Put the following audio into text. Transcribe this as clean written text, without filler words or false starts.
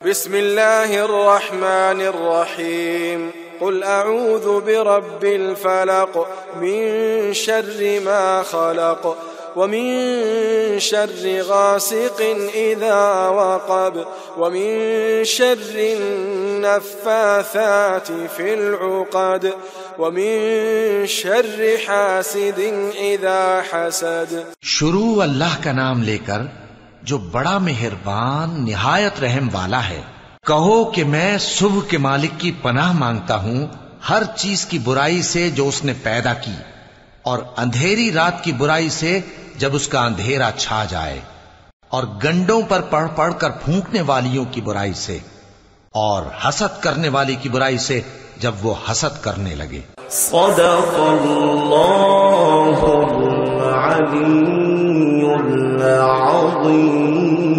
बिस्मिल्लाहिर्रहमानिर्रहीम क़ुल अऊज़ु बिरब्बिल फ़लक़ मिन शर्रि मा ख़लक़ व मिन शर्रि गासिक़िन इज़ा वक़ब व मिन शर्रिन नफ़्फ़ाथाति फ़िल उक़द व मिन शर्रि हासिदिन इज़ा हसद। शुरू अल्लाह का नाम लेकर जो बड़ा मेहरबान निहायत रहम वाला है। कहो कि मैं सुबह के मालिक की पनाह मांगता हूं हर चीज की बुराई से जो उसने पैदा की, और अंधेरी रात की बुराई से जब उसका अंधेरा छा जाए, और गंडों पर पढ़ पढ़ कर फूंकने वालियों की बुराई से, और हसद करने वाली की बुराई से जब वो हसद करने लगे। सदक़ल्लाहुल अलीयुल अज़ीम।